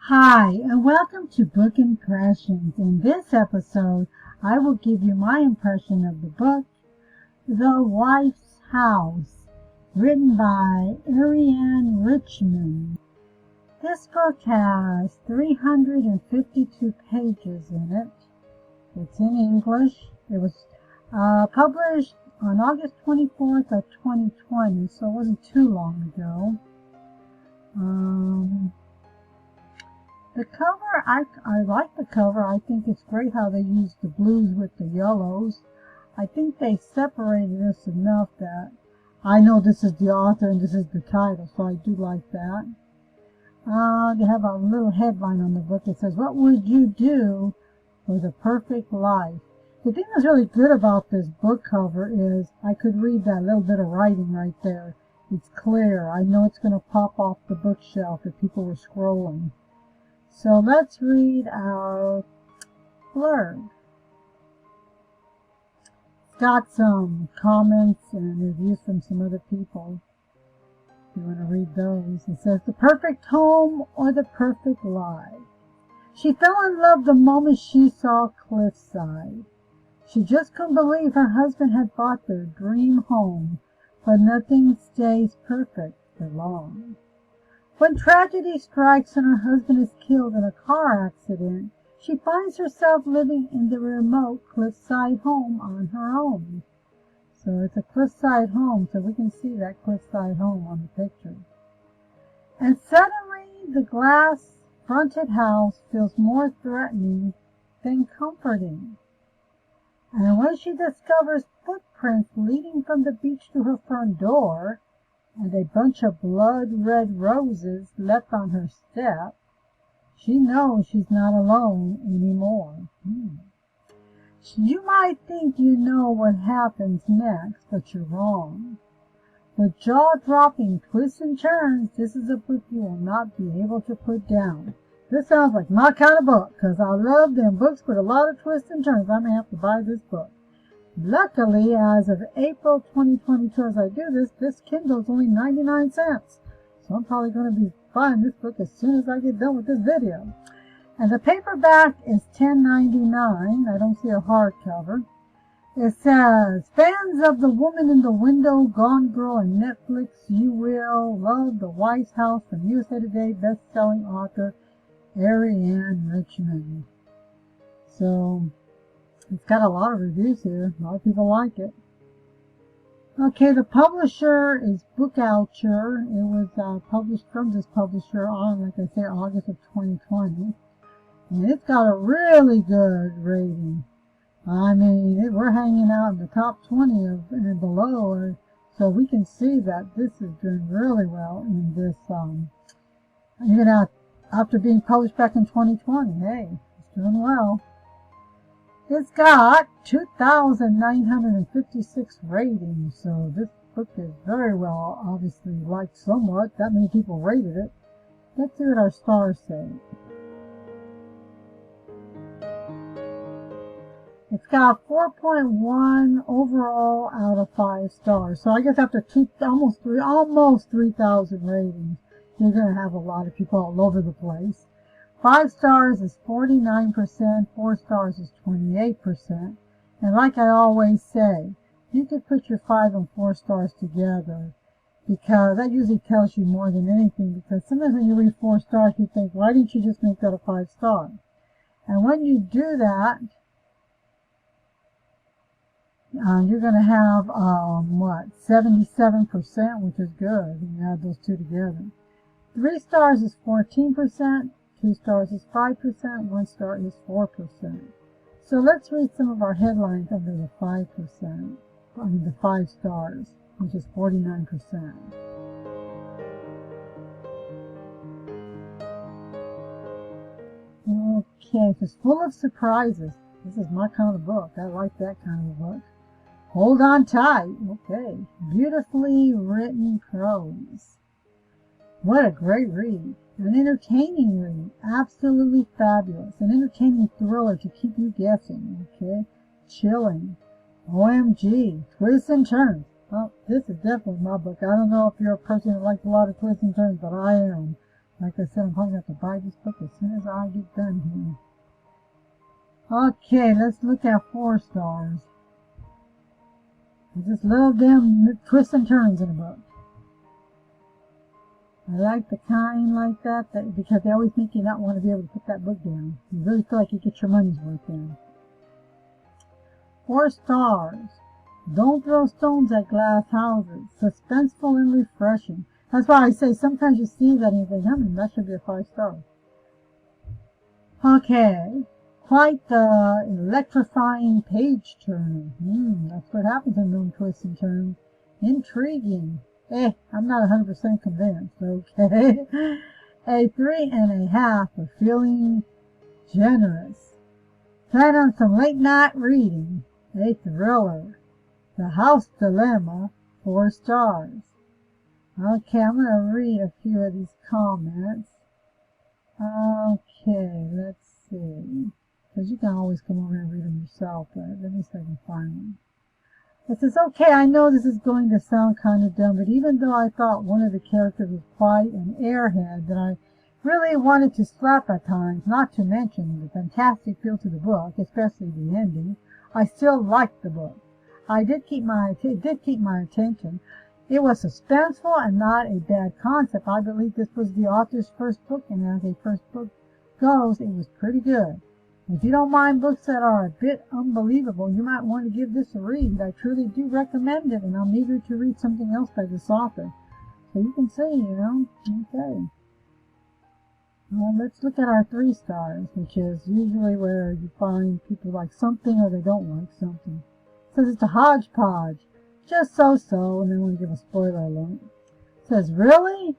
Hi, and welcome to Book Impressions. In this episode, I will give you my impression of the book, The Wife's House, written by Arianne Richmonde. This book has 352 pages in it. It's in English. It was published on August 24th of 2020, so it wasn't too long ago. The cover, I like the cover. I think it's great how they used the blues with the yellows. I think they separated this enough that I know this is the author and this is the title, so I do like that. They have a little headline on the book. It says, "What would you do for the perfect life?" The thing that's really good about this book cover is I could read that little bit of writing right there. It's clear. I know it's going to pop off the bookshelf if people were scrolling. So let's read our blurb. It's got some comments and reviews from some other people. If you want to read those. It says, "The perfect home or the perfect life." She fell in love the moment she saw Cliffside. She just couldn't believe her husband had bought their dream home, but nothing stays perfect for long. When tragedy strikes and her husband is killed in a car accident, she finds herself living in the remote cliffside home on her own. So it's a cliffside home, so we can see that cliffside home on the picture. And suddenly the glass-fronted house feels more threatening than comforting. And when she discovers footprints leading from the beach to her front door, and a bunch of blood-red roses left on her step, she knows she's not alone anymore. You might think you know what happens next, but you're wrong. With jaw-dropping twists and turns, this is a book you will not be able to put down. This sounds like my kind of book, because I love them books with a lot of twists and turns. I may have to buy this book. Luckily, as of April 2022, as I do this Kindle is only 99 cents. So I'm probably going to be buying this book as soon as I get done with this video. And the paperback is $10.99. I don't see a hardcover. It says, "Fans of The Woman in the Window, Gone Girl, and Netflix, you will love The Wife's House" from USA Today best-selling author Arianne Richmonde. So it's got a lot of reviews here. A lot of people like it. Okay, the publisher is Bookoutcher. It was published from this publisher on, like I say, August of 2020. And it's got a really good rating. I mean, we're hanging out in the top 20 of, and below, so we can see that this is doing really well in this, even after being published back in 2020. Hey, it's doing well. It's got 2,956 ratings, so this book is very well, obviously liked somewhat. That many people rated it. Let's see what our stars say. It's got 4.1 overall out of 5 stars. So I guess after almost 3,000 ratings, you're going to have a lot of people all over the place. 5 stars is 49%, 4 stars is 28%. And like I always say, you could put your 5 and 4 stars together, because that usually tells you more than anything, because sometimes when you read 4 stars, you think, why didn't you just make that a 5 star? And when you do that, you're going to have, 77%, which is good. You add those two together. 3 stars is 14%, 2 stars is 5%, 1 star is 4%. So let's read some of our headlines under the 5%, the 5 stars, which is 49%. Okay, it's full of surprises. This is my kind of book. I like that kind of book. Hold on tight. Okay. Beautifully written prose. What a great read. An entertaining read. Absolutely fabulous. An entertaining thriller to keep you guessing. Okay. Chilling. OMG. Twists and turns. Well, this is definitely my book. I don't know if you're a person who likes a lot of twists and turns, but I am. Like I said, I'm probably going to have to buy this book as soon as I get done here. Okay, let's look at 4 stars. I just love them twists and turns in a book. I like the kind like that because they always make you not want to be able to put that book down. You really feel like you get your money's worth in. 4 stars. Don't throw stones at glass houses. Suspenseful and refreshing. That's why I say sometimes you see that and you think, that should be a 5 star. Okay. Quite the electrifying page turn. That's what happens in them twists and turns. Intriguing. I'm not 100% convinced. Okay. A 3.5 for feeling generous. Plan on some late night reading. A thriller. The House Dilemma, 4 stars. Okay, I'm going to read a few of these comments. Okay, let's see. Because you can always come over and read them yourself, but let me see if I can find one. It says, okay, I know this is going to sound kind of dumb, but even though I thought one of the characters was quite an airhead that I really wanted to slap at times, not to mention the fantastic feel to the book, especially the ending, I still liked the book. It did keep my attention. It was suspenseful and not a bad concept. I believe this was the author's first book, and as a first book goes, it was pretty good. If you don't mind books that are a bit unbelievable, you might want to give this a read. I truly do recommend it, and I'm eager to read something else by this author. So you can see, Okay. Well, let's look at our 3 stars, which is usually where you find people like something or they don't like something. It says it's a hodgepodge. Just so-so, and then we give a spoiler alert. It says, really?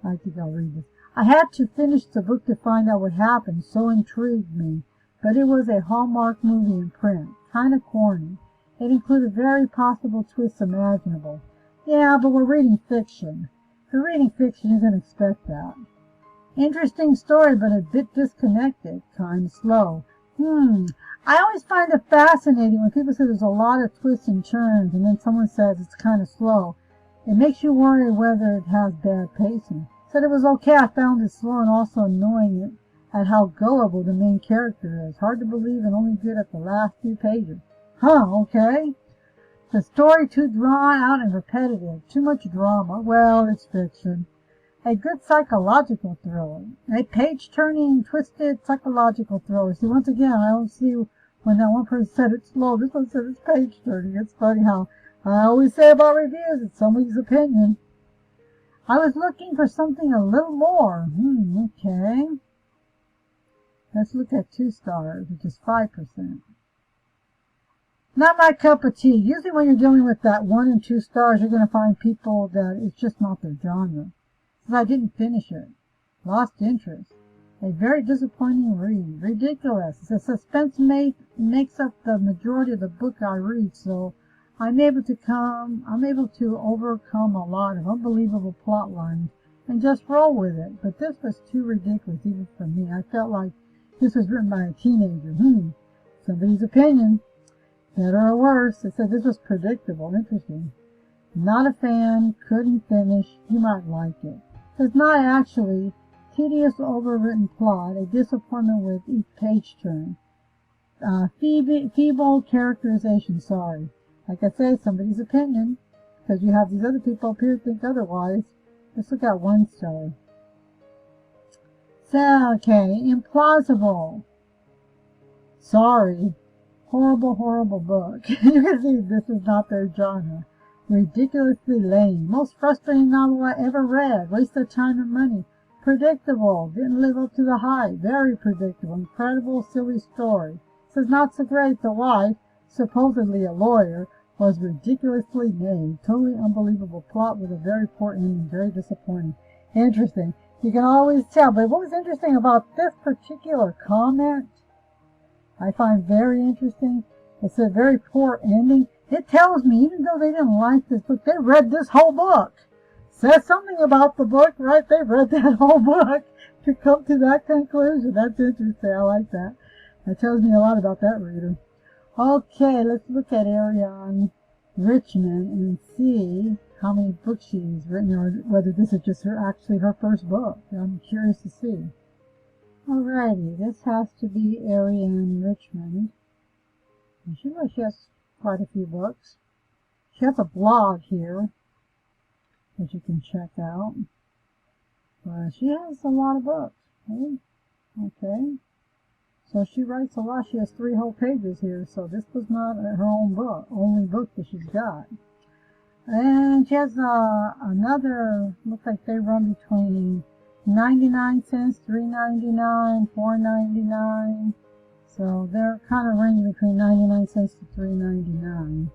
I think I'll read this. I had to finish the book to find out what happened, so intrigued me. But it was a Hallmark movie in print. Kind of corny. It included very possible twists imaginable. Yeah, but we're reading fiction. If you're reading fiction, you're going to expect that. Interesting story, but a bit disconnected. Kind of slow. I always find it fascinating when people say there's a lot of twists and turns, and then someone says it's kind of slow. It makes you worry whether it has bad pacing. Said it was okay. I found it slow and also annoying at how gullible the main character is. Hard to believe and only good at the last few pages. Okay. The story too drawn out and repetitive. Too much drama. Well, it's fiction. A good psychological thriller. A page-turning, twisted psychological thriller. See, once again, I don't see when that one person said it's slow. This one said it's page-turning. It's funny how I always say about reviews, it's somebody's opinion. I was looking for something a little more. Okay. Let's look at 2 stars, which is 5%. Not my cup of tea. Usually when you're dealing with that 1 and 2 stars, you're going to find people that it's just not their genre. Since I didn't finish it. Lost interest. A very disappointing read. Ridiculous. The suspense makes up the majority of the book I read, so I'm able to overcome a lot of unbelievable plot lines and just roll with it. But this was too ridiculous even for me. I felt like this was written by a teenager. Somebody's opinion. Better or worse. It said this was predictable. Interesting. Not a fan. Couldn't finish. You might like it. It's not actually. Tedious, overwritten plot. A disappointment with each page turn. Feeble characterization. Sorry. Like I say, somebody's opinion. Because you have these other people up here who think otherwise. Let's look at 1 star. So, okay, implausible. Sorry. Horrible, horrible book. You can see this is not their genre. Ridiculously lame. Most frustrating novel I ever read. Waste of time and money. Predictable. Didn't live up to the hype. Very predictable. Incredible, silly story. Says not so great. The wife, supposedly a lawyer, was ridiculously made. Totally unbelievable plot with a very poor ending. Very disappointing. Interesting. You can always tell. But what was interesting about this particular comment, I find very interesting. It's a very poor ending. It tells me, even though they didn't like this book, they read this whole book. Says something about the book, right? They read that whole book to come to that conclusion. That's interesting. I like that. That tells me a lot about that reader. Okay, let's look at Arianne Richmonde and see how many books she's written, or whether this is just actually her first book. I'm curious to see. Alrighty, this has to be Arianne Richmonde. And she has quite a few books. She has a blog here that you can check out. But she has a lot of books. Okay. So she writes a lot. She has 3 whole pages here. So this was not her own book, only book that she's got. And she has another, looks like they run between 99 cents, $3.99, $4.99. So they're kind of ranging between 99 cents to $3.99.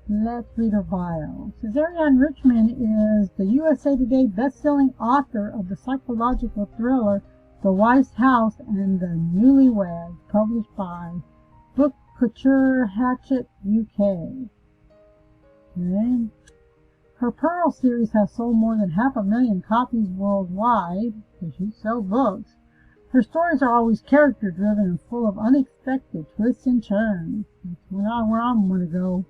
Let's read her bio. It says Arianne Richmonde is the USA Today best-selling author of the psychological thriller The Wife's House and the Newlyweds, published by Book Couture Hatchet UK. Okay. Her Pearl series has sold more than 500,000 copies worldwide, because she sells books. Her stories are always character-driven and full of unexpected twists and turns. That's where I'm going to go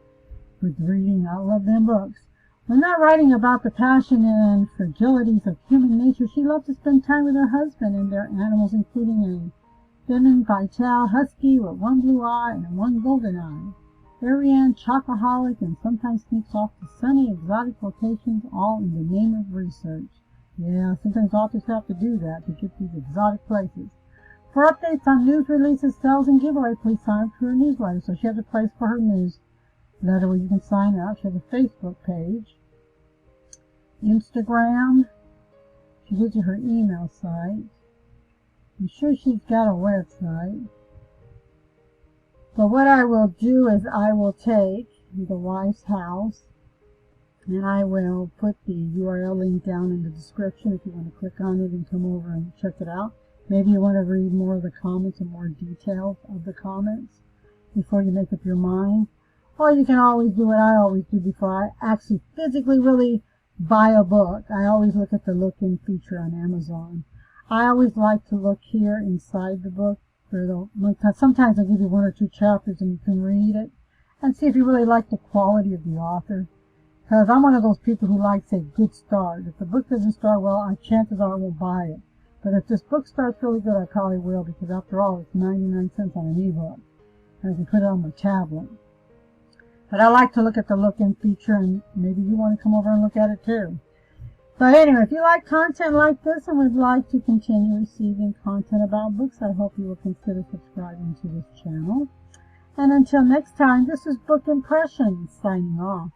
with reading. I love them books. When not writing about the passion and fragilities of human nature, she loves to spend time with her husband and their animals, including a feminine vital husky with one blue eye and one golden eye. Arianne, chocoholic, and sometimes sneaks off to sunny, exotic locations, all in the name of research. Yeah, sometimes authors have to do that to get these exotic places. For updates on news releases, sales, and giveaway, please sign up to her newsletter. So she has a place for her newsletter where you can sign up. She has a Facebook page, Instagram. She gives you her email site. I'm sure she's got a website. But what I will do is I will take The Wife's House, and I will put the URL link down in the description if you want to click on it and come over and check it out. Maybe you want to read more of the comments and more details of the comments before you make up your mind. Or you can always do what I always do before I actually physically really buy a book. I always look at the look-in feature on Amazon. I always like to look here inside the book. Sometimes I'll give you 1 or 2 chapters and you can read it and see if you really like the quality of the author. Because I'm one of those people who likes a good start. If the book doesn't start well, chances are I won't buy it. But if this book starts really good, I probably will, because after all, it's 99 cents on an ebook. And I can put it on my tablet. But I like to look at the look-in feature, and maybe you want to come over and look at it too. But anyway, if you like content like this and would like to continue receiving content about books, I hope you will consider subscribing to this channel. And until next time, this is Book Impressions, signing off.